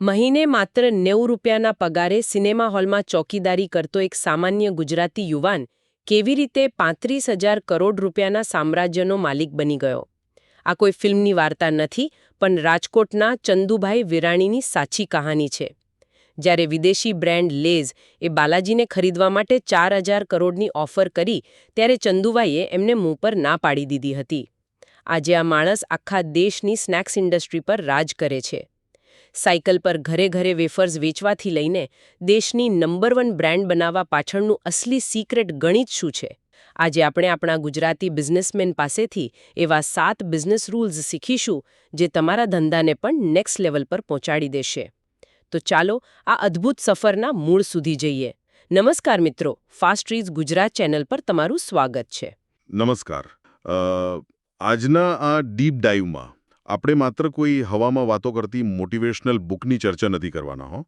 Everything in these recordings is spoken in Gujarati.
મહિને માત્ર 90 રૂપિયાના પગારે સિનેમા હોલમાં ચોકીદારી કરતો એક સામાન્ય ગુજરાતી યુવાન કેવી રીતે 35,000 કરોડ રૂપિયાના સામ્રાજ્યનો માલિક બની ગયો? આ કોઈ ફિલ્મની વાર્તા નથી, પણ રાજકોટના ચંદુભાઈ વિરાણીની સાચી કહાની છે. જ્યારે વિદેશી બ્રેન્ડ લેઝ એ બાલાજીને ખરીદવા માટે 4,000 કરોડની ઓફર કરી, ત્યારે ચંદુભાઈએ એમને મુંહ પર ના પાડી દીધી હતી. આજે આ માણસ આખા દેશની સ્નેક્સ ઇન્ડસ્ટ્રી પર રાજ કરે છે. સાયકલ પર ઘરે ઘરે વેફર્સ વેચવાથી લઈને દેશની નંબર 1 બ્રાન્ડ બનાવવા પાછળનું અસલી સિક્રેટ ગણિત શું છે? આજે આપણે આપણા ગુજરાતી બિઝનેસમેન પાસેથી એવા 7 બિઝનેસ રૂલ્સ શીખીશું જે તમારા ધંધાને પણ નેક્સ્ટ લેવલ પર પહોંચાડી દેશે. તો ચાલો આ અદ્ભુત સફરના મૂળ સુધી જઈએ. નમસ્કાર મિત્રો, ફાસ્ટ રીઝ ગુજરાત ચેનલ પર તમારું સ્વાગત છે. નમસ્કાર. આજના આ ડીપ ડાઈવમાં આપણે માત્ર કોઈ હવામાં વાતો કરતી મોટિવેશનલ બુકની ચર્ચા નથી કરવાના હો.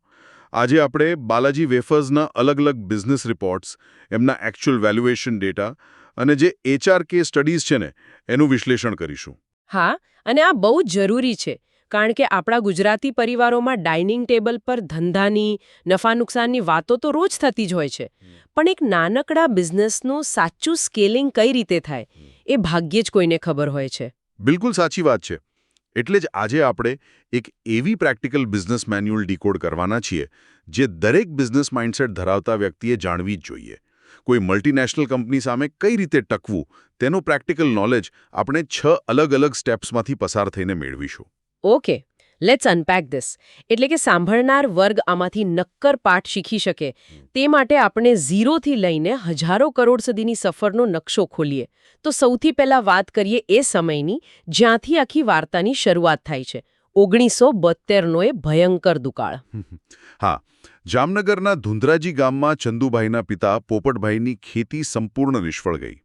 આજે આપણે બાલાજી વેફર્સના અલગ-અલગ બિઝનેસ રિપોર્ટ્સ, એમના એકચ્યુઅલ વેલ્યુએશન ડેટા અને જે HR કે સ્ટડીઝ છે ને એનું વિશ્લેષણ કરીશું. હા, અને આ બહુ જરૂરી છે, કારણ કે આપણા ગુજરાતી પરિવારોમાં ડાઇનિંગ ટેબલ પર ધંધાની, નફા નુકસાનની વાતો તો રોજ થતી જ હોય છે, પણ એક નાનકડા બિઝનેસનું સાચું સ્કેલિંગ કઈ રીતે થાય એ ભાગ્યે જ કોઈને ખબર હોય છે. બિલકુલ સાચી વાત છે. એટલે જ આજે આપણે એક એવી પ્રેક્ટિકલ બિઝનેસ મેન્યુઅલ ડીકોડ કરવાના છીએ જે દરેક બિઝનેસ માઇન્ડસેટ ધરાવતા વ્યક્તિએ જાણવી જ જોઈએ. કોઈ મલ્ટીનેશનલ કંપની સામે કઈ રીતે ટકવું તેનું પ્રેક્ટિકલ નોલેજ આપણે 6 અલગ-અલગ સ્ટેપ્સમાંથી પસાર થઈને મેળવીશું. Okay, let's unpack this. એટલે કે સાંભળનાર વર્ગ આમાંથી નક્કર પાઠ શીખી શકે તે માટે આપણે ઝીરોથી લઈને હજારો કરોડ સુધીની સફરનો નકશો ખોલીએ. તો સૌથી પહેલા વાત કરીએ એ સમયની જ્યાંથી આખી વાર્તાની શરૂઆત થાય છે, 1972નો એ ભયંકર દુકાળ. હા, જામનગરના ધુંધરાજી ગામમાં ચંદુભાઈના પિતા પોપટભાઈની ખેતી સંપૂર્ણ નિષ્ફળ ગઈ.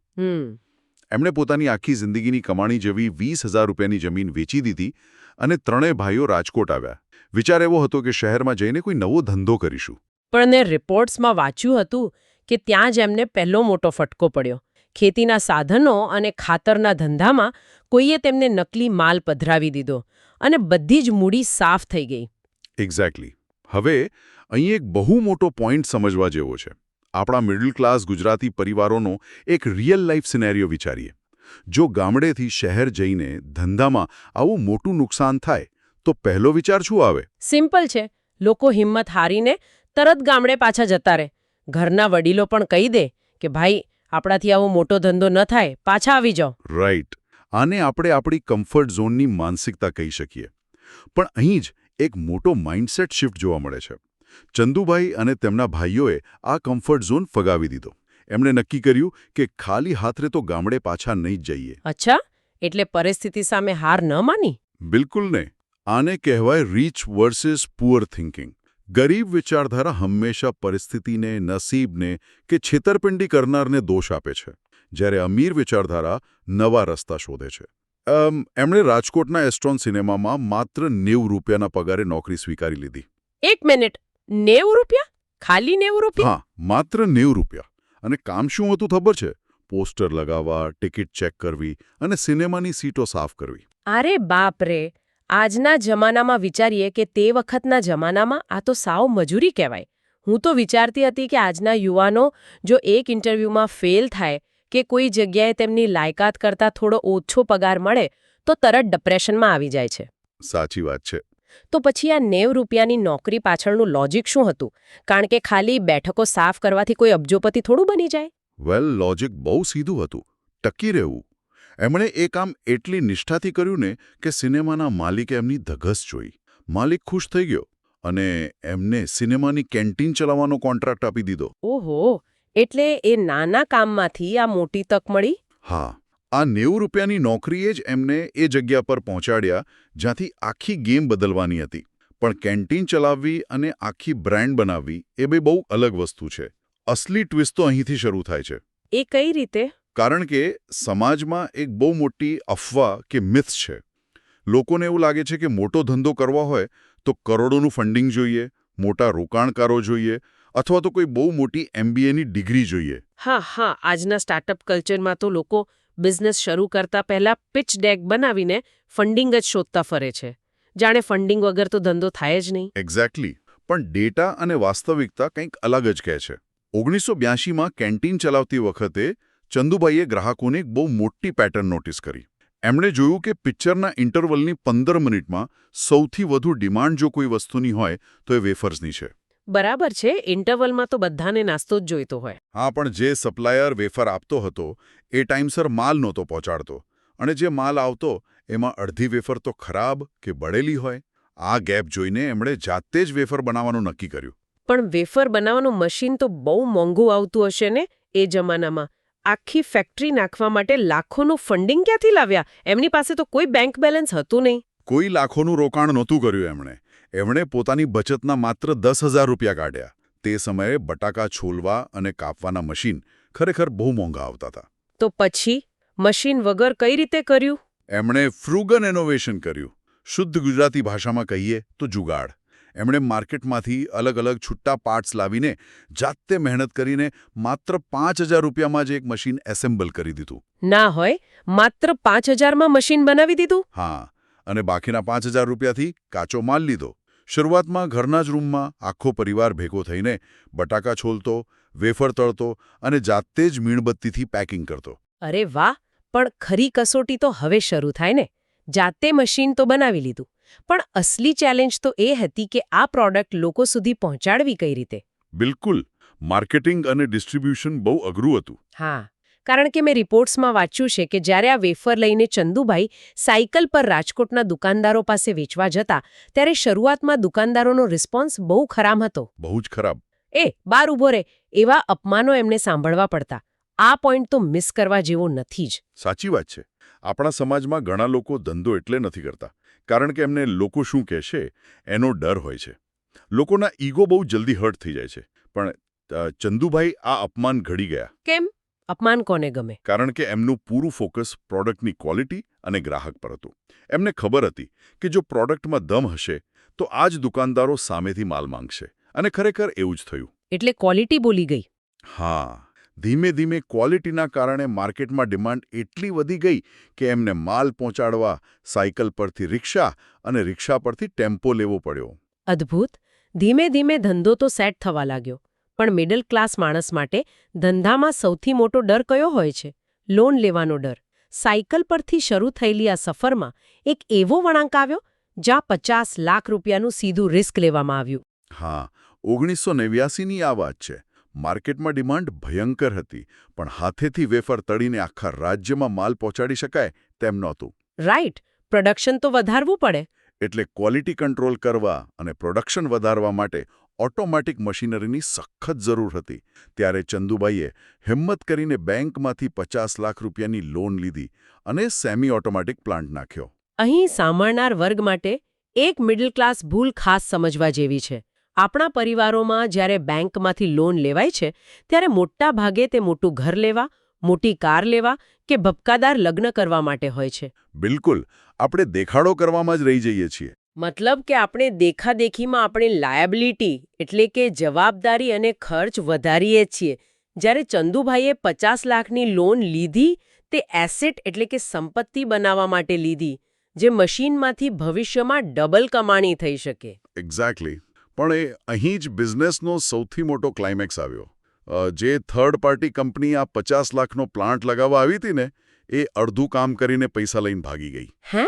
એમણે પોતાની આખી જિંદગીની કમાણી જેવી 20,000 રૂપિયાની જમીન વેચી દીધી અને ત્રણેય ભાઈઓ રાજકોટ આવ્યા. વિચાર એવો હતો કે શહેરમાં જઈને કોઈ નવો ધંધો કરીશું. પણ મેં રિપોર્ટ્સમાં વાંચ્યું હતું કે ત્યાં જ એમને પહેલો મોટો ફટકો પડ્યો. ખેતીના સાધનો અને ખાતરના ધંધામાં કોઈએ તેમને નકલી માલ પધરાવી દીધો અને બધી જ મૂડી સાફ થઈ ગઈ. એક્ઝેક્ટલી. હવે અહીં એક બહુ મોટો પોઈન્ટ સમજવા જેવો છે. આપણા મિડલ ક્લાસ ગુજરાતી પરિવારોનો એક રિયલ લાઈફ સિનેરિયો વિચારીએ. જો ગામડેથી શહેર જઈને ધંધામાં આવું મોટું નુકસાન થાય તો પહેલો વિચાર શું આવે? સિમ્પલ છે. લોકો હિંમત હારીને તરત ગામડે પાછા જતા રહે. ઘરના વડીલો પણ કહી દે કે ભાઈ, આપણાથી આવો મોટો ધંધો ન થાય, પાછા આવી જાઓ. રાઈટ. આને આપણે આપણી કમ્ફર્ટ ઝોનની માનસિકતા કહી શકીએ. પણ અહીં જ એક મોટો માઇન્ડસેટ શિફ્ટ જોવા મળે છે. ચંદુભાઈ અને તેમના ભાઈઓએ આ કમ્ફર્ટ ઝોન ફગાવી દીધો. એમણે નક્કી કર્યું કે ખાલી હાથરે તો ગામડે પાછા નહીં જ જઈએ. અચ્છા, એટલે પરિસ્થિતિ સામે હાર ન માની? બિલકુલ નહીં. આને કહેવાય રીચ વર્સિસ પુઅર થિંકિંગ. ગરીબ વિચારધારા હંમેશા પરિસ્થિતિને, નસીબને કે છેતરપિંડી કરનારને દોષ આપે છે, જ્યારે અમીર વિચારધારા નવા રસ્તા શોધે છે. એમણે રાજકોટના એસ્ટ્રોન સિનેમામાં માત્ર 90 રૂપિયાના પગારે નોકરી સ્વીકારી લીધી. એક મિનિટ, 90 રૂપિયા? ખાલી 90 રૂપિયા? હા, માત્ર 90 રૂપિયા. અને કામ શું હતું ખબર છે? પોસ્ટર લગાવવા, ટિકિટ ચેક કરવી અને સિનેમાની સીટો સાફ કરવી. અરે બાપ રે! આજના જમાનામાં વિચારીએ કે તે વખતના જમાનામાં આ તો સાવ મજૂરી કહેવાય. હું તો વિચારતી હતી કે આજના યુવાનો જો એક ઇન્ટરવ્યૂમાં ફેલ થાય કે કોઈ જગ્યાએ તેમની લાયકાત કરતાં થોડો ઓછો પગાર મળે તો તરત ડિપ્રેશનમાં આવી જાય છે. સાચી વાત છે. તો પછી આ 90 રૂપિયાની નોકરી પાછળનું લોજિક શું હતું? કારણ કે ખાલી બેઠકો સાફ કરવાથી કોઈ અબજોપતિ થોડું બની જાય? વેલ, લોજિક બહુ સીધું હતું. ટકી રહેવું. એમણે એ કામ એટલી નિષ્ઠાથી કર્યું ને કે સિનેમાના માલિકે એમની ધગસ જોઈ. માલિક ખુશ થઈ ગયો અને એમને સિનેમાની કેન્ટીન ચલાવવાનો કોન્ટ્રાક્ટ આપી દીધો. ઓહો, એટલે એ નાના કામમાંથી આ મોટી તક મળી? હા, આ 90 રૂપિયાની નોકરીએ જ એમને એ જગ્યા પર પહોંચાડ્યા જ્યાંથી આખી ગેમ બદલવાની હતી. પણ કેન્ટીન ચલાવવી અને આખી બ્રાન્ડ બનાવવી એ બે બહુ અલગ વસ્તુ છે. અસલી ટ્વિસ્ટ તો અહીંથી શરૂ થાય છે. એ કઈ રીતે? કારણ કે સમાજમાં એક બહુ મોટી અફવા કે મિથ છે. લોકોને એવું લાગે છે કે મોટો ધંધો કરવો હોય તો કરોડોનું ફંડિંગ જોઈએ, મોટા રોકાણકારો જોઈએ અથવા તો કોઈ બહુ મોટી MBAની ડિગ્રી જોઈએ. હા, આજના સ્ટાર્ટઅપ કલ્ચરમાં તો લોકો બિઝનેસ શરૂ કરતા પહેલા પિચ ડેક બનાવીને ફંડિંગ જ શોધતા ફરે છે. જાણે ફંડિંગ વગર તો ધંધો થાય જ નહીં. એક્ઝેક્ટલી. પણ ડેટા અને વાસ્તવિકતા કંઈક અલગ જ કહે છે. 1982માં કેન્ટીન ચલાવતી વખતે ચંદુભાઈએ ગ્રાહકોને એક બહુ મોટી પેટર્ન નોટિસ કરી. એમણે જોયું કે પિક્ચરના ઇન્ટરવલની 15 મિનિટમાં સૌથી વધુ ડિમાન્ડ જો કોઈ વસ્તુની હોય તો એ વેફર્સની છે. બરાબર છે, ઇન્ટરવલમાં તો બધાને નાસ્તો જ જોઈતો હોય. હા, પણ જે સપ્લાયર વેફર આપતો હતો એ ટાઈમસર માલ નહોતો પહોંચાડતો, અને જે માલ આવતો એમાં અડધી વેફર તો ખરાબ કે બળેલી હોય. આ ગેપ જોઈને એમણે જાતે જ વેફર બનાવવાનું નક્કી કર્યું. પણ વેફર બનાવવાનું મશીન તો બહુ મોંઘું આવતું હશે ને એ જમાનામાં. આખી ફેક્ટરી નાખવા માટે લાખોનું ફંડિંગ ક્યાંથી લાવ્યા? એમની પાસે તો કોઈ બેંક બેલેન્સ હતું નહીં. કોઈ લાખોનું રોકાણ નહોતું કર્યું એમણે પોતાની બચતના માત્ર 10,000 રૂપિયા કાઢ્યા. તે સમયે બટાકા છોલવા અને કાપવાના મશીન ખરેખર બહુ મોંઘા આવતા હતા. તો પછી મશીન વગર કઈ રીતે કર્યું? એમણે ફ્રુગન ઇનોવેશન કર્યું. શુદ્ધ ગુજરાતી ભાષામાં કહીએ તો જુગાડ. એમણે માર્કેટમાંથી અલગ અલગ છૂટા પાર્ટ્સ લાવીને જાતે મહેનત કરીને માત્ર 5,000 રૂપિયામાં જ એક મશીન એસેમ્બલ કરી દીધું. ના હોય, માત્ર 5,000માં મશીન બનાવી દીધું? હા, અને બાકીના 5,000 રૂપિયાથી કાચો માલ લીધો. શરૂઆતમાં ઘરના જ રૂમમાં આખો પરિવાર ભેગો થઈને બટાકા છોલતો, વેફર તળતો અને જાતે જ મીણબત્તીથી પેકિંગ કરતો. અરે વાહ! પણ ખરી કસોટી તો હવે શરૂ થાય ને. જાતે મશીન તો બનાવી લીધું, પણ અસલી ચેલેન્જ તો એ હતી કે આ પ્રોડક્ટ લોકો સુધી પહોંચાડવી કઈ રીતે. બિલકુલ. માર્કેટિંગ અને ડિસ્ટ્રીબ્યુશન બહુ અઘરું હતું. હા, કારણ કે મેં રિપોર્ટ્સમાં વાંચ્યું છે કે જ્યારે આ વેફર લઈને ચંદુભાઈ સાયકલ પર રાજકોટના દુકાનદારો પાસે વેચવા જતા ત્યારે શરૂઆતમાં દુકાનદારોનો રિસ્પોન્સ બહુ ખરાબ હતો. બહુ જ ખરાબ. બાર ઊભો રહે એવા અપમાનો એમને સાંભળવા પડતા. આ પોઈન્ટ તો મિસ કરવા જેવો નથી જ. સાચી વાત છે. આપણા સમાજમાં ઘણા લોકો ધંધો એટલે નથી કરતા કારણ કે એમને લોકો શું કહેશે એનો ડર હોય છે. લોકોના ઈગો બહુ જલ્દી હર્ટ થઈ જાય છે. પણ ચંદુભાઈ આ અપમાન ઘડી ગયા. કેમ? અપમાન કોને ગમે? કારણ કે એમનું પૂરું ફોકસ પ્રોડક્ટની ક્વોલિટી અને ગ્રાહક પર હતું. એમને ખબર હતી કે જો પ્રોડક્ટમાં દમ હશે તો આ જ દુકાનદારો સામેથી માલ માંગશે. અને ખરેખર એવું જ થયું. એટલે ક્વોલિટી બોલી ગઈ. હા, ધીમે ધીમે ક્વોલિટીના કારણે માર્કેટમાં ડિમાન્ડ એટલી વધી ગઈ કે એમને માલ પહોંચાડવા સાયકલ પરથી રિક્ષા અને રિક્ષા પરથી ટેમ્પો લેવો પડ્યો. અદ્ભુત. ધીમે ધીમે ધંધો તો સેટ થવા લાગ્યો. પણ મિડલ ક્લાસ માણસ માટે ધંધામાં સૌથી મોટો ડર કયો હોય છે? લોન લેવાનો ડર. સાયકલ પરથી શરૂ થયેલી આ સફરમાં એક એવો વળાંક આવ્યો જ્યાં 50 લાખ રૂપિયાનું સીધું રિસ્ક લેવામાં આવ્યું. હા, 1989ની આ વાત છે. માર્કેટમાં ડિમાન્ડ ભયંકર હતી, પણ હાથેથી વેફર તળીને આખા રાજ્યમાં માલ પહોંચાડી શકાય તેમ નહોતું. રાઈટ. પ્રોડક્શન તો વધારવું પડે. એટલે ક્વોલિટી કંટ્રોલ કરવા અને પ્રોડક્શન વધારવા માટે ઓટોમેટિક મશીનરીની સખત જરૂર હતી. ત્યારે ચંદુભાઈએ હિંમત કરીને બેંકમાંથી 50 લાખ રૂપિયાની લોન લીધી અને સેમી ઓટોમેટિક પ્લાન્ટ નાખ્યો. અહીં સાંભળનાર વર્ગ માટે એક મિડલ ક્લાસ ભૂલ ખાસ સમજવા જેવી છે. આપણા પરિવારોમાં જ્યારે બેંકમાંથી લોન લેવાય છે ત્યારે મોટા ભાગે તે મોટું ઘર લેવા, મોટી કાર લેવા કે ભપકાદાર લગ્ન કરવા માટે હોય છે. બિલકુલ. આપણે દેખાડો કરવામાં જ રહી જઈએ છીએ. મતલબ કે આપણે દેખાદેખીમાં આપણી લાયબિલિટી એટલે કે જવાબદારી અને ખર્ચ વધારીએ છીએ. જ્યારે ચંદુભાઈએ 50 લાખની લોન લીધી તે એસેટ એટલે કે સંપત્તિ બનાવવા માટે લીધી, જે મશીનમાંથી ભવિષ્યમાં ડબલ કમાણી થઈ શકે. એક્ઝેક્ટલી. પણ અહીં જ બિઝનેસનો સૌથી મોટો ક્લાઇમેક્સ આવ્યો. જે થર્ડ પાર્ટી કંપની આ 50 લાખનો પ્લાન્ટ લગાવવા આવી હતી ને એ અડધું કામ કરીને પૈસા લઈને ભાગી ગઈ. હે?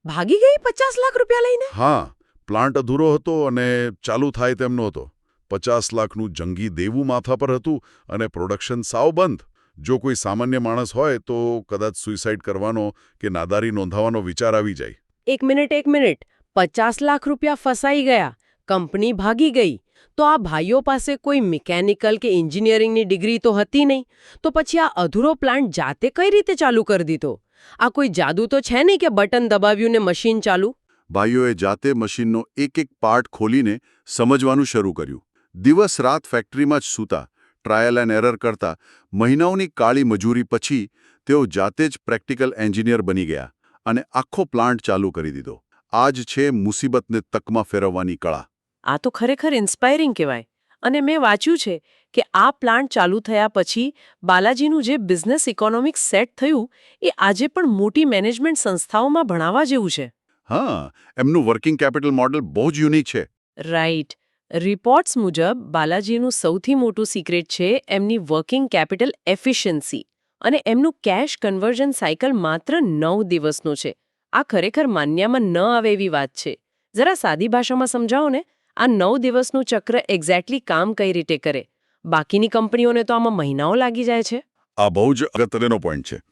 ભાગી ગઈ 50 લાખ રૂપિયા લઈને? હા, પ્લાન્ટ અધૂરો હતો અને ચાલુ થાય તેમ નહોતો. 50 લાખનું જંગી દેવું માથા પર હતું અને પ્રોડક્શન સાવ બંધ. જો કોઈ સામાન્ય માણસ હોય તો કદાચ સુસાઇડ કરવાનો કે નાદારી નોંધાવવાનો વિચાર આવી જાય. એક મિનિટ. 50 લાખ રૂપિયા ફસાઈ ગયા, કંપની ભાગી ગઈ. તો આ ભાઈઓ પાસે કોઈ મિકેનિકલ કે એન્જિનિયરિંગની ડિગ્રી તો હતી નહીં. તો પછી આ અધૂરો પ્લાન્ટ જાતે કઈ રીતે ચાલુ કરી દીધો? આ કોઈ જાદુ તો છે નહીં કે બટન દબાવ્યું ને મશીન ચાલુ? ભાઈઓએ જાતે મશીનનો એક એક પાર્ટ ખોલીને સમજવાનું શરૂ કર્યું. દિવસ રાત ફેક્ટરીમાં જ સૂતા, ટ્રાયલ એન્ડ એરર કરતા. મહિનાઓની કાળી મજૂરી પછી તેઓ જાતે જ પ્રેક્ટિકલ એન્જિનિયર બની ગયા અને આખો પ્લાન્ટ ચાલુ કરી દીધો. આ જ છે મુસીબતને તકમાં ફેરવવાની કળા. આ તો ખરેખર ઇન્સ્પાયરિંગ કહેવાય. અને મેં વાંચ્યું છે કે આ પ્લાન્ટ ચાલુ થયા પછી બાલાજીનું જે બિઝનેસ ઇકોનોમિક્સ સેટ થયું એ આજે પણ મોટી મેનેજમેન્ટ સંસ્થાઓમાં ભણાવવા જેવું છે. હા, એમનું વર્કિંગ કેપિટલ મોડેલ બહુ જ યુનિક છે. રાઈટ. રિપોર્ટ્સ મુજબ બાલાજીનું સૌથી મોટું સિક્રેટ છે એમની વર્કિંગ કેપિટલ એફિશિયન્સી અને એમનું કેશ કન્વર્ઝન સાયકલ માત્ર 9 દિવસનું છે. આ ખરેખર માન્યામાં ન આવે એવી વાત છે. જરા સાદી ભાષામાં સમજાવો ને, આ 9 દિવસનું ચક્ર એક્ઝેક્ટલી કામ કઈ રીતે કરે? બાકીની કંપનીઓને તો આમાં મહિનાઓ લાગી જાય છે. આ બહુ જ અગત્યનો પોઈન્ટ છે.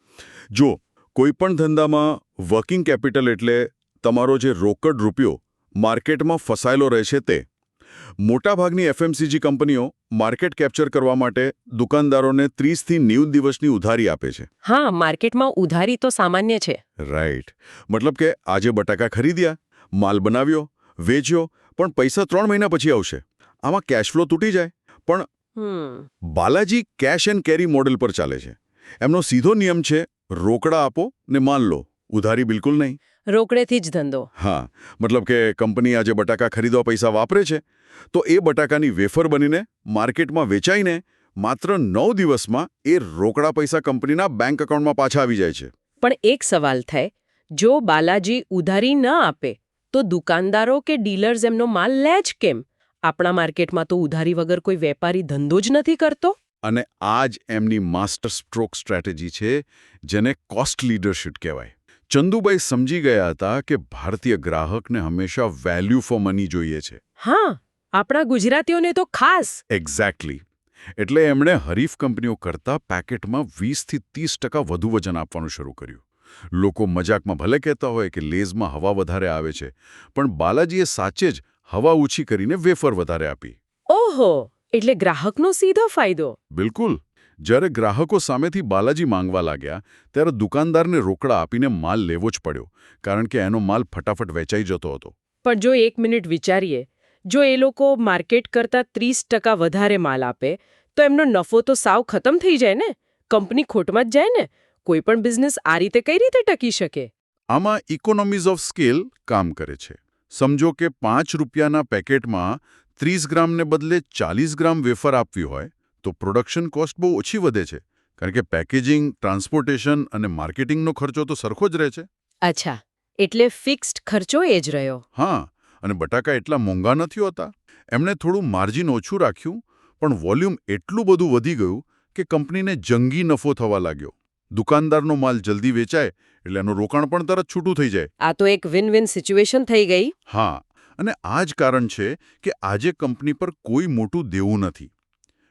જો કોઈ પણ ધંધામાં વર્કિંગ કેપિટલ એટલે તમારો જે રોકડ રૂપિયો માર્કેટમાં ફસાયેલો રહે છે તે. મોટાભાગની એફએમસીજી કંપનીઓ માર્કેટ કેપ્ચર કરવા માટે દુકાનદારોને 30 થી 90 દિવસની ઉધારી આપે છે. હા, માર્કેટમાં ઉધારી તો સામાન્ય છે. રાઈટ. મતલબ કે આજે બટાકા ખરીદ્યા, માલ બનાવ્યો, વેચ્યો, પણ પૈસા 3 મહિના પછી આવશે. આમાં કેશફ્લો તૂટી જાય. પણ Balaji cache and carry model પર ચાલે છે. એમનો સીધો નિયમ છે રોકડા આપો ને માલ લો, ઉધારી બિલકુલ નહીં. રોકડેથી જ ધંધો. હા, મતલબ કે કંપની આજે બટાકા ખરીદવા પૈસા વાપરે છે તો એ બટાકાની વેફર બનીને માર્કેટમાં વેચાઈને માત્ર 9 દિવસમાં એ રોકડા પૈસા કંપનીના બેંક એકાઉન્ટમાં પાછા આવી જાય છે. પણ એક સવાલ થાય, જો બાલાજી ઉધારી ન આપે તો દુકાનદારો કે ડીલર્સ એમનો માલ લે જ કેમ? આપણા માર્કેટમાં તો ઉધારી વગર કોઈ વેપારી ધંધો જ નથી કરતો. અને આ જ એમની માસ્ટર સ્ટ્રોક સ્ટ્રેટેજી છે, જેને કોસ્ટ લીડરશિપ કહેવાય. ચંદુભાઈ સમજી ગયા હતા કે ભારતીય ગ્રાહકને હંમેશા વેલ્યુ ફોર મની જોઈએ છે. હા, આપણા ગુજરાતીઓને તો ખાસ. એક્ઝેક્ટલી. એટલે એમણે હરીફ કંપનીઓ કરતાં પેકેટમાં 20 થી 30% વધુ વજન આપવાનું શરૂ કર્યું. લોકો મજાકમાં ભલે કહેતા હોય કે લેઝમાં હવા વધારે આવે છે, પણ બાલાજીએ સાચે જ હવા ઓછી કરીને વેફર વધારે આપી. ઓહો, એટલે ગ્રાહકનો સીધો ફાયદો. બિલકુલ. જ્યારે ગ્રાહકો સામેથી બાલાજી માંગવા લાગ્યા ત્યારે દુકાનદારને રોકડા આપીને માલ લેવો જ પડ્યો, કારણ કે એનો માલ ફટાફટ વેચાઈ જતો હતો. પણ જો 1 મિનિટ વિચારીએ, જો એ લોકો માર્કેટ કરતાં 30% વધારે માલ આપે તો એમનો નફો તો સાવ ખતમ થઈ જાય ને. કંપની ખોટમાં જ જાય ને. કોઈ પણ બિઝનેસ આ રીતે કઈ રીતે ટકી શકે? આમાં ઇકોનોમીઝ ઓફ સ્કેલ કામ કરે છે. સમજો કે 5 રૂપિયાના પેકેટમાં 30 ગ્રામને બદલે 40 ગ્રામ વેફર આપવી હોય તો પ્રોડક્શન કોસ્ટ બહુ ઓછી વધે છે, કારણ કે પેકેજિંગ, ટ્રાન્સપોર્ટેશન અને માર્કેટિંગનો ખર્ચો તો સરખો જ રહે છે. અચ્છા, એટલે ફિક્સ્ડ ખર્ચો એ જ રહ્યો. હા, અને બટાકા એટલા મોંઘા નથી હોતા. એમણે થોડું માર્જિન ઓછું રાખ્યું, પણ વોલ્યુમ એટલું બધું વધી ગયું કે કંપનીને જંગી નફો થવા લાગ્યો. દુકાનદારનો માલ જલ્દી વેચાય એટલે એનું રોકાણ પણ તરત છૂટું થઈ જાય. આ તો એક વિન વિન સિચ્યુએશન થઈ ગઈ. હા, અને આ જ કારણ છે કે આજે કંપની પર કોઈ મોટું દેવું નથી,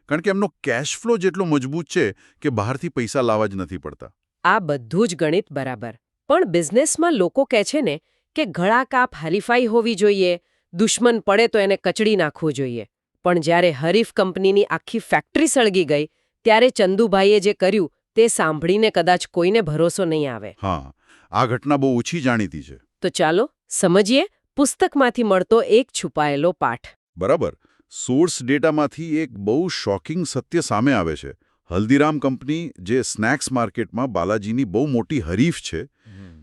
કારણ કે એમનો કેશ ફ્લો જેટલો મજબૂત છે કે બહારથી પૈસા લાવવા જ નથી પડતા. આ બધું જ ગણિત બરાબર. પણ બિઝનેસમાં લોકો કહે છે ને કે ગળા કાપ હરીફાઈ હોવી જોઈએ, દુશ્મન પડે તો એને કચડી નાખવું જોઈએ. પણ જ્યારે હરીફ કંપનીની આખી ફેક્ટરી સળગી ગઈ ત્યારે ચંદુભાઈએ જે કર્યું તે સાંભળીને કદાચ કોઈને ભરોસો નહીં આવે. હા, આ ઘટના બહુ ઓછી જાણીતી છે. તો ચાલો સમજીએ પુસ્તકમાંથી મળતો એક છુપાયેલો પાઠ. બરાબર. સોર્સ ડેટામાંથી એક બહુ શોકિંગ સત્ય સામે આવે છે. હલ્દીરામ કંપની, જે સ્નેક્સ માર્કેટમાં બાલાજીની બહુ મોટી હરીફ છે,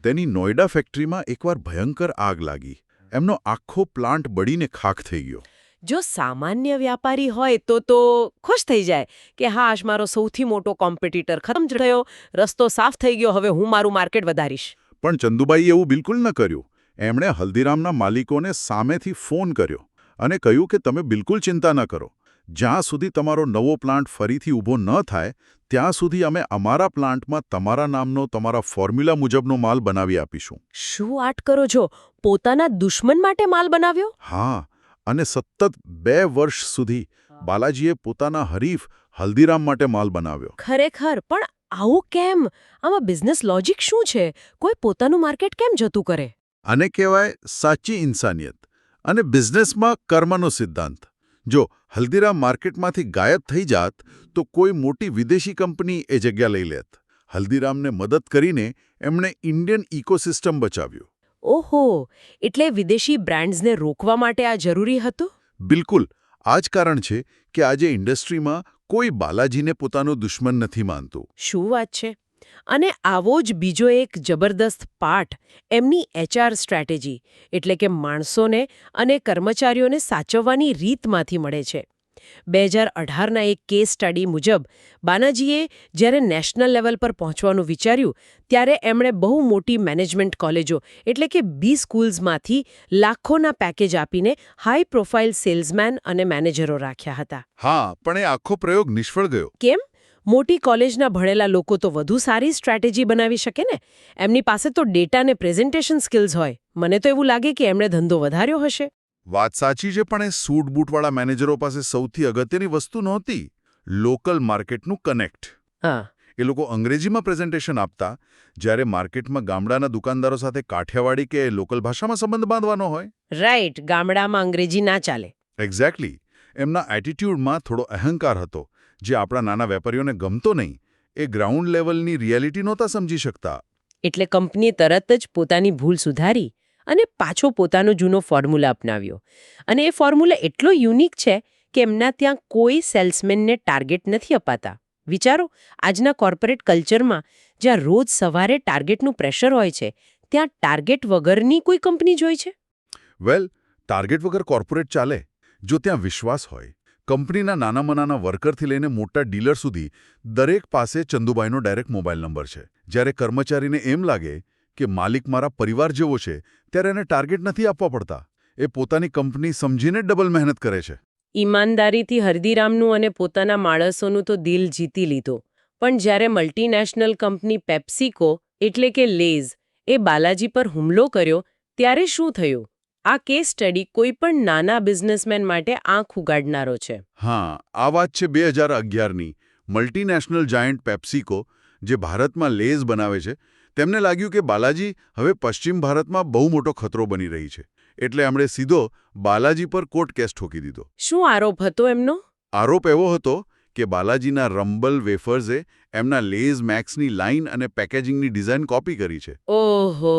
તેની નોઈડા ફેક્ટરીમાં એકવાર ભયંકર આગ લાગી. એમનો આખો પ્લાન્ટ બળીને ખાખ થઈ ગયો. જો સામાન્ય વ્યાપારી હોય તો ખુશ થઈ જાય કે હાશ, મારો સૌથી મોટો કોમ્પિટિટર ખતમ થયો, રસ્તો સાફ થઈ ગયો, હવે હું મારું માર્કેટ વધારીશ. પણ ચંદુબાઈએ એવું બિલકુલ ન કર્યું. એમણે હલ્દીરામના માલિકોને સામેથી ફોન કર્યો અને કહ્યું કે તમે બિલકુલ ચિંતા ન કરો. જ્યાં સુધી તમારો નવો પ્લાન્ટ ફરીથી ઊભો ન થાય ત્યાં સુધી અમે અમારા પ્લાન્ટમાં તમારા નામનો, તમારા ફોર્મ્યુલા મુજબનો માલ બનાવી આપીશું. શું વાત કરો છો? પોતાના દુશ્મન માટે માલ બનાવ્યો? હા, અને સતત 2 વર્ષ સુધી બાલાજીએ પોતાના હરીફ હલ્દીરામ માટે માલ બનાવ્યો. ખરેખર? પણ આવું કેમ? આમાં બિઝનેસ લોજિક શું છે? કોઈ પોતાનું માર્કેટ કેમ જતું કરે? આને કહેવાય સાચી ઇન્સાનિયત અને બિઝનેસમાં કર્મનો સિદ્ધાંત. જો હલ્દીરામ માર્કેટમાંથી ગાયબ થઈ જાત તો કોઈ મોટી વિદેશી કંપની એ જગ્યા લઈ લેત. હલ્દીરામને મદદ કરીને એમણે ઇન્ડિયન ઇકોસિસ્ટમ બચાવ્યું. ઓહો, એટલે વિદેશી બ્રાન્ડ્સને રોકવા માટે આ જરૂરી હતું? બિલકુલ. આ જ કારણ છે કે આજે ઇન્ડસ્ટ્રીમાં કોઈ બાલાજીને પોતાનો દુશ્મન નથી માનતું. શું વાત છે! અને આવો જ બીજો એક જબરદસ્ત પાઠ એમની HR સ્ટ્રેટેજી, એટલે કે માણસોને અને કર્મચારીઓને સાચવવાની રીતમાંથી મળે છે. 2018ના એક કેસ સ્ટડી મુજબ બાનાજીએ જ્યારે નેશનલ લેવલ પર પહોંચવાનું વિચાર્યું ત્યારે એમણે બહુ મોટી મેનેજમેન્ટ કોલેજો એટલે કે બી સ્કૂલ્સમાંથી લાખોના પેકેજ આપીને હાઈ પ્રોફાઇલ સેલ્સમેન અને મેનેજરો રાખ્યા હતા. હા, પણ એ આખો પ્રયોગ નિષ્ફળ ગયો. કેમ? મોટી કોલેજના ભણેલા લોકો તો વધુ સારી સ્ટ્રેટેજી બનાવી શકે ને. એમની પાસે તો ડેટા ને પ્રેઝન્ટેશન સ્કિલ્સ હોય. મને તો એવું લાગે કે એમણે ધંધો વધાર્યો હશે. વાત સાચી છે, પણ એ સૂટ બૂટવાળા મેનેજરો પાસે સૌથી અગત્યની વસ્તુ નહોતી લોકલ માર્કેટનું કનેક્ટ. હા, એ લોકો અંગ્રેજીમાં પ્રેઝન્ટેશન આપતા, જ્યારે માર્કેટમાં ગામડાના દુકાનદારો સાથે કાઠિયાવાડી કે લોકલ ભાષામાં સંબંધ બાંધવાનો હોય. રાઈટ. ગામડામાં અંગ્રેજી ના ચાલે. એક્ઝેક્ટલી. એમના એટીટ્યૂડમાં થોડો અહંકાર હતો, જે આપણા નાના વેપારીઓને ગમતો નહીં. એ ગ્રાઉન્ડ લેવલની રિયાલિટી નહોતા સમજી શકતા. એટલે કંપનીએ તરત જ પોતાની ભૂલ સુધારી અને પાછો પોતાનો જૂનો ફોર્મ્યુલા અપનાવ્યો. અને એ ફોર્મ્યુલા એટલો યુનિક છે કે એમના ત્યાં કોઈ સેલ્સમેનને ટાર્ગેટ નથી અપાતા. વિચારો, આજના કોર્પોરેટ કલ્ચરમાં જ્યાં રોજ સવારે ટાર્ગેટનું પ્રેશર હોય છે, ત્યાં ટાર્ગેટ વગરની કોઈ કંપની જોઈ છે? વેલ, ટાર્ગેટ વગર કોર્પોરેટ ચાલે જો ત્યાં વિશ્વાસ હોય. કંપનીના નાના વર્કરથી લઈને મોટા ડીલર સુધી દરેક પાસે ચંદુભાઈનો ડાયરેક્ટ મોબાઈલ નંબર છે. જ્યારે કર્મચારીને એમ લાગે કે માલિક મારા પરિવાર જેવો છે, ત્યારે એને ટાર્ગેટ નથી આપવા પડતા. એ પોતાની કંપની સમજીને ડબલ મહેનત કરે છે. ઈમાનદારીથી હલ્દીરામનું અને પોતાના માણસોનું તો દિલ જીતી લીધો. પણ જ્યારે મલ્ટીનેશનલ કંપની પેપ્સિકો એટલે કે લેઝ એ બાલાજી પર હુમલો કર્યો, ત્યારે શું થયું? આ કેસ સ્ટડી કોઈ પણ નાના બિઝનેસમેન માટે આંખ ઉગાડનારો છે. હા, આ વાત છે 2011ની. મલ્ટીનેશનલ જાયન્ટ પેપ્સિકો, જે ભારતમાં લેઝ બનાવે છે, તેમને લાગ્યું કે બાલાજી હવે પશ્ચિમ ભારતમાં બહુ મોટો ખતરો બની રહી છે. એટલે એમણે સીધો બાલાજી પર કોર્ટ કેસ ઠોકી દીધો. શું આરોપ હતો એમનો? આરોપ એવો હતો કે બાલાજીના રમ્બલ વેફર્સે એમના લેઝ મેક્સની લાઇન અને પેકેજિંગની ડિઝાઇન કોપી કરી છે. ઓહો,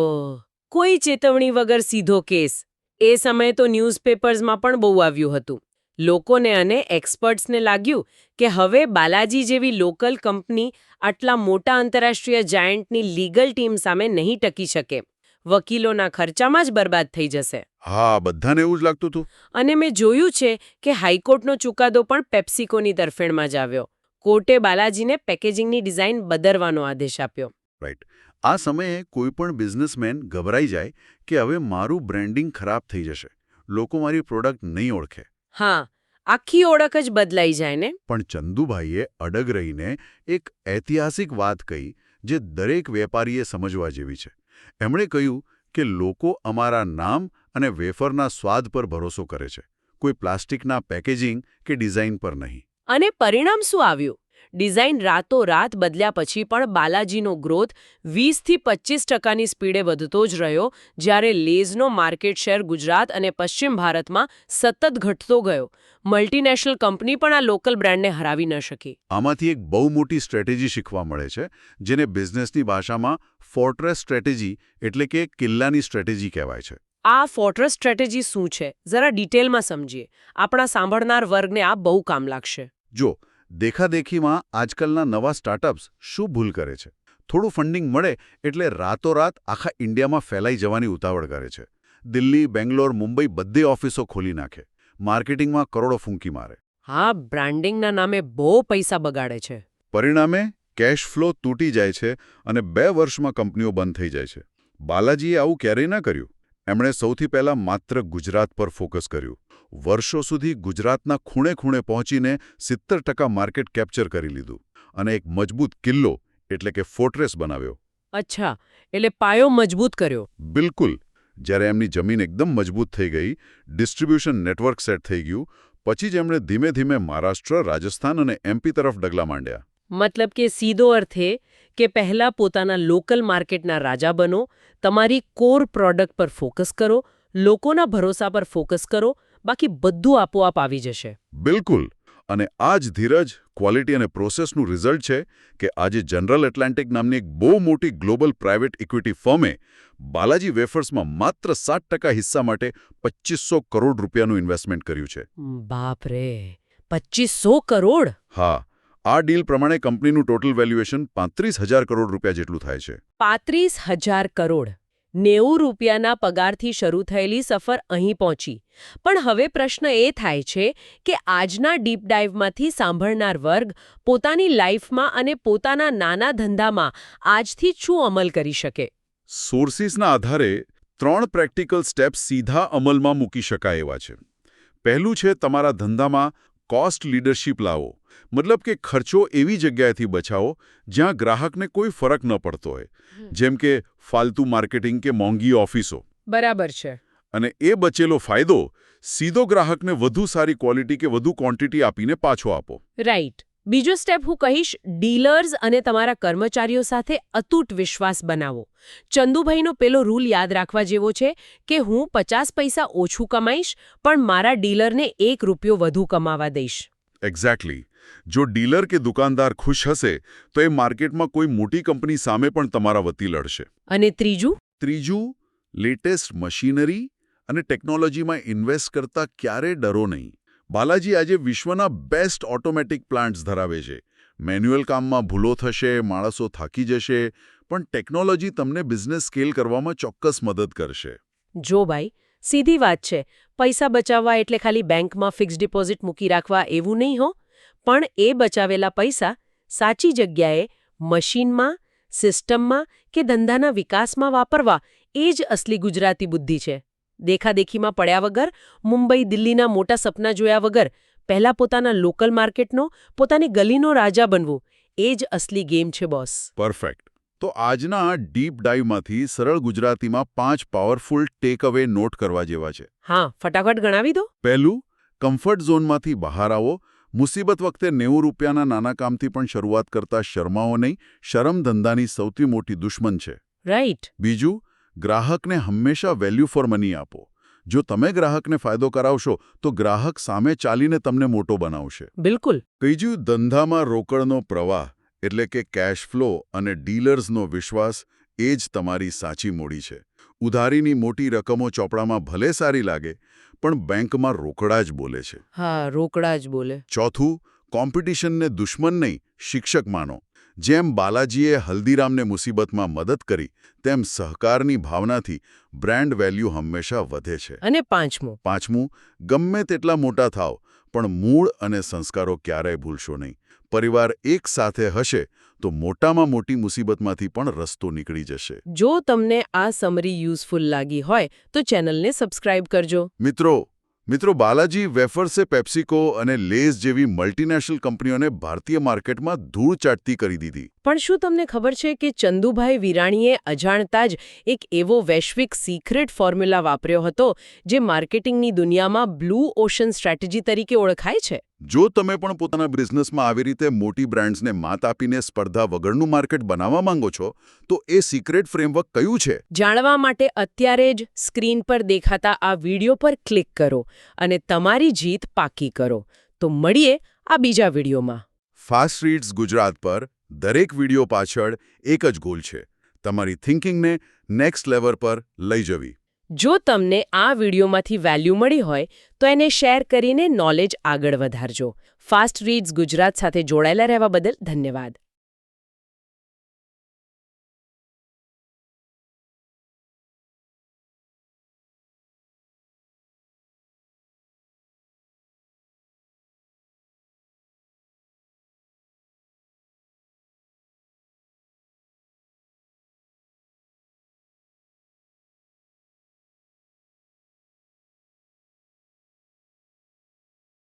કોઈ ચેતવણી વગર સીધો કેસ. એ સમયે તો ન્યૂઝપેપર્સમાં પણ બહુ આવ્યું હતું. લોકોને અને એક્સપર્ટ્સને લાગ્યું કે હવે બાલાજી જેવી લોકલ કંપની આટલા મોટા આંતરરાષ્ટ્રીય જાયન્ટની લીગલ ટીમ સામે નહીં ટકી શકે. વકીલોના ખર્ચામાં જ બરબાદ થઈ જશે. હા, બધાને એવું જ લાગતું હતું. અને મેં જોયું છે કે હાઈકોર્ટનો ચુકાદો પણ પેપ્સિકોની તરફેણમાં જ આવ્યો. કોર્ટે બાલાજીને પેકેજિંગની ડિઝાઇન બદલવાનો આદેશ આપ્યો. રાઈટ. આ સમયે કોઈ પણ બિઝનેસમેન ગભરાઈ જાય કે હવે મારું બ્રેન્ડિંગ ખરાબ થઈ જશે, લોકો મારી પ્રોડક્ટ નહીં ઓળખે. હા, આખી ઓળખ જ બદલાઈ જાય ને. પણ ચંદુભાઈએ અડગ રહીને એક ઐતિહાસિક વાત કહી, જે દરેક વેપારીએ સમજવા જેવી છે. એમણે કહ્યું કે લોકો અમારા નામ અને વેફરના સ્વાદ પર ભરોસો કરે છે, કોઈ પ્લાસ્ટિકના પેકેજિંગ કે ડિઝાઇન પર નહીં. અને પરિણામ શું આવ્યું? ડિઝાઇન રાતોરાત બદલ્યા પછી પણ બાલાજીનો ગ્રોથ 20થી 25% સ્પીડે વધતો જ રહ્યો, જ્યારે લેઝનો માર્કેટ શેર ગુજરાત અને પશ્ચિમ ભારતમાં સતત ઘટતો ગયો. મલ્ટીનેશનલ કંપની પણ આ લોકલ બ્રાન્ડને હરાવી ન શકી. આમાંથી એક બહુ મોટી સ્ટ્રેટેજી શીખવા મળે છે, જેને બિઝનેસની ભાષામાં ફોર્ટ્રેસ સ્ટ્રેટેજી એટલે કે કિલ્લાની સ્ટ્રેટેજી કહેવાય છે. આ ફોર્ટ્રેસ સ્ટ્રેટેજી શું છે? જરા ડિટેલમાં સમજીએ. આપણા સાંભળનાર વર્ગને આ બહુ કામ લાગશે. જો દેખાદેખીમાં આજકાલના નવા સ્ટાર્ટઅપ્સ શું ભૂલ કરે છે? થોડું ફંડિંગ મળે એટલે રાતોરાત આખા ઇન્ડિયામાં ફેલાઈ જવાની ઉતાવળ કરે છે. દિલ્હી, બેંગ્લોર, મુંબઈ બધે ઓફિસો ખોલી નાખે. માર્કેટિંગમાં કરોડો ફૂંકી મારે. હા, બ્રાન્ડિંગના નામે બહુ પૈસા બગાડે છે. પરિણામે કેશ ફ્લો તૂટી જાય છે અને 2 વર્ષમાં કંપનીઓ બંધ થઈ જાય છે. બાલાજીએ આવું ક્યારેય ન કર્યું. એમણે સૌથી પહેલાં માત્ર ગુજરાત પર ફોકસ કર્યું. વર્ષો સુધી ગુજરાતના ખૂણે ખૂણે પહોંચીને 70% માર્કેટ કેપ્ચર કરી લીધું અને એક મજબૂત કિલ્લો એટલે કે ફોર્ટ્રેસ બનાવ્યો. અચ્છા, એટલે પાયો મજબૂત કર્યો. બિલકુલ. જ્યારે એમની જમીન એકદમ મજબૂત થઈ ગઈ, ડિસ્ટ્રીબ્યુશન નેટવર્ક સેટ થઈ ગયું, પછી જ એમણે ધીમે ધીમે મહારાષ્ટ્ર, રાજસ્થાન અને એમપી તરફ ડગલા માંડ્યા. મતલબ કે સીધો અર્થ એ કે પહેલા પોતાના લોકલ માર્કેટના રાજા બનો, તમારી કોર પ્રોડક્ટ પર ફોકસ કરો, લોકોના ભરોસા પર ફોકસ કરો, બાકી બધું આપોઆપ આવી જશે. બિલકુલ. અને આ જ ધીરજ, ક્વોલિટી અને પ્રોસેસનું રિઝલ્ટ છે કે આજે જનરલ એટલાન્ટિક નામની એક બહુ મોટી ગ્લોબલ પ્રાઇવેટ ઇક્વિટી ફર્મે બાલાજી વેફર્સમાં માત્ર 7% હિસ્સા માટે 2500 કરોડ રૂપિયાનું ઇન્વેસ્ટમેન્ટ કર્યું છે. બાપ રે, 2500 કરોડ? હા, આ ડીલ પ્રમાણે કંપનીનું ટોટલ વેલ્યુએશન 35,000 કરોડ રૂપિયા જેટલું થાય છે. 35,000 કરોડ. ₹90 પગારથી શરૂ થયેલી સફર અહીં પહોંચી. પણ હવે પ્રશ્ન એ થાય છે કે આજના ડીપ ડાઇવમાંથી સાંભળનાર વર્ગ પોતાની લાઈફમાં અને પોતાના નાના ધંધામાં આજથી શું અમલ કરી શકે? સોર્સિસના આધારે 3 પ્રેક્ટિકલ સ્ટેપ્સ સીધા અમલમાં મૂકી શકાય એવા છે. પહેલું છે તમારા ધંધામાં કોસ્ટ લીડરશીપ લાવો. મતલબ કે ખર્ચો એવી જગ્યાએથી બચાવો જ્યાં ગ્રાહકને કોઈ ફરક ન પડતો હોય, જેમ કે ફાલતુ માર્કેટિંગ કે મોંઘી ઓફિસો. બરાબર છે. અને એ બચેલો ફાયદો સીધો ગ્રાહકને વધુ સારી ક્વોલિટી કે વધુ ક્વોન્ટિટી આપીને પાછો આપો. રાઈટ. બીજો સ્ટેપ હું કહીશ, ડીલર્સ અને તમારા કર્મચારીઓ સાથે અતૂટ વિશ્વાસ બનાવો. ચંદુભાઈનો પેલો રૂલ યાદ રાખવા જેવો છે કે હું 50 પૈસા ઓછું કમાઈશ પણ મારા ડીલરને ₹1 વધુ કમાવા દઈશ. એક્ઝેક્ટલી. જો ડીલર કે દુકાનદાર ખુશ હશે તો એ માર્કેટમાં કોઈ મોટી કંપની સામે પણ તમારા વતી લડશે. અને ત્રીજું, લેટેસ્ટ મશીનરી અને ટેકનોલોજીમાં ઇન્વેસ્ટ કરતા ક્યારે ડરો નહીં. બાલાજી આજે વિશ્વના બેસ્ટ ઓટોમેટિક પ્લાન્ટ્સ ધરાવે છે. મેન્યુઅલ કામમાં ભૂલો થશે, માણસો થાકી જશે, પણ ટેકનોલોજી તમને બિઝનેસ સ્કેલ કરવામાં ચોક્કસ મદદ કરશે. જો ભાઈ, સીધી વાત છે. પૈસા બચાવવા એટલે ખાલી બેંકમાં ફિક્સ ડિપોઝિટ મૂકી રાખવા એવું નહીં હો. પણ એ બચાવેલા પૈસા સાચી જગ્યાએ, મશીનમાં, સિસ્ટમમાં કે ધંધાના વિકાસમાં વાપરવા એ જ અસલી ગુજરાતી બુદ્ધિ છે. દેખાદેખીમાં પડ્યા વગર, મુંબઈ દિલ્હીના મોટા સપના જોયા વગર પહેલા પોતાના લોકલ માર્કેટનો, પોતાની ગલીનો રાજા બનવું એ જ અસલી ગેમ છે બોસ. પરફેક્ટ. તો આજના આ ડીપ ડાઇવમાંથી સરળ ગુજરાતીમાં 5 પાવરફુલ ટેક અવે નોટ કરવા જેવા છે. હા, ફટાફટ ગણાવી દો. પહેલું, કમ્ફર્ટ ઝોનમાંથી બહાર આવો. મુસીબત વખતે ₹90ના નાના કામથી પણ શરૂઆત કરતા શરમાઓ નહીં. શરમ ધંધાની સૌથી મોટી દુશ્મન છે. રાઈટ. બીજું, ગ્રાહકને હંમેશા વેલ્યુ ફોર મની આપો. જો તમે ગ્રાહકને ફાયદો કરાવશો તો ગ્રાહક સામે ચાલીને તમને મોટો બનાવશે. બિલકુલ. ત્રીજું, ધંધામાં રોકડનો પ્રવાહ એટલે કે કેશ ફ્લો અને ડીલર્સનો વિશ્વાસ એ જ તમારી સાચી મૂડી છે. ઉધારીની મોટી રકમો ચોપડામાં ભલે સારી લાગે પણ બેંકમાં રોકડા જ બોલે છે. હા, રોકડા જ બોલે. ચોથું, કોમ્પિટિશનને દુશ્મન નહીં, શિક્ષક માનો. જેમ બાલાજીએ હલ્દીરામને મુસીબતમાં મદદ કરી તેમ સહકારની ભાવનાથી બ્રાન્ડ વેલ્યુ હંમેશા વધે છે. અને પાંચમું, ગમે તેટલા મોટા થાવ પણ મૂળ અને સંસ્કારો ક્યારેય ભૂલશો નહીં. પરિવાર એક સાથે હશે તો મોટામાં મોટી મુસીબતમાંથી પણ રસ્તો નીકળી જશે. જો તમને આ સમરી યુઝફુલ લાગી હોય તો ચેનલને સબસ્ક્રાઇબ કરજો. મિત્રો, બાલાજી વેફર્સે પેપ્સિકો અને લેઝ જેવી મલ્ટીનેશનલ કંપનીઓને ભારતીય માર્કેટમાં ધૂળ ચાટતી કરી દીધી. પણ શું તમને ખબર છે કે ચંદુભાઈ વિરાણીએ અજાણતા જ એક એવો વૈશ્વિક સિક્રેટ ફોર્મ્યુલા વાપર્યો હતો જે માર્કેટિંગની દુનિયામાં બ્લુ ઓશન સ્ટ્રેટેજી તરીકે ઓળખાય છે? જો તમે પણ પોતાના બિઝનેસમાં આવી રીતે મોટી બ્રાન્ડ્સને માત આપીને સ્પર્ધા વગરનું માર્કેટ બનાવવા માંગો છો તો એ સિક્રેટ ફ્રેમવર્ક કયું છે? જાણવા માટે અત્યારે જ સ્ક્રીન પર દેખાતા આ વિડિયો પર ક્લિક કરો અને તમારી જીત પાકી કરો. તો મળીએ આ બીજા વિડિયોમાં. ફાસ્ટ રીડ્સ ગુજરાત પર દરેક વિડિયો પાછળ એક જ ગોલ છે, તમારી થિંકિંગને નેક્સ્ટ લેવલ પર લઈ જવી. જો તમને આ વિડિયોમાંથી વેલ્યુ મળી હોય તો એને શેર કરીને નોલેજ આગળ વધારજો. ફાસ્ટ રીડ્સ ગુજરાત સાથે જોડાયેલા રહેવા બદલ ધન્યવાદ.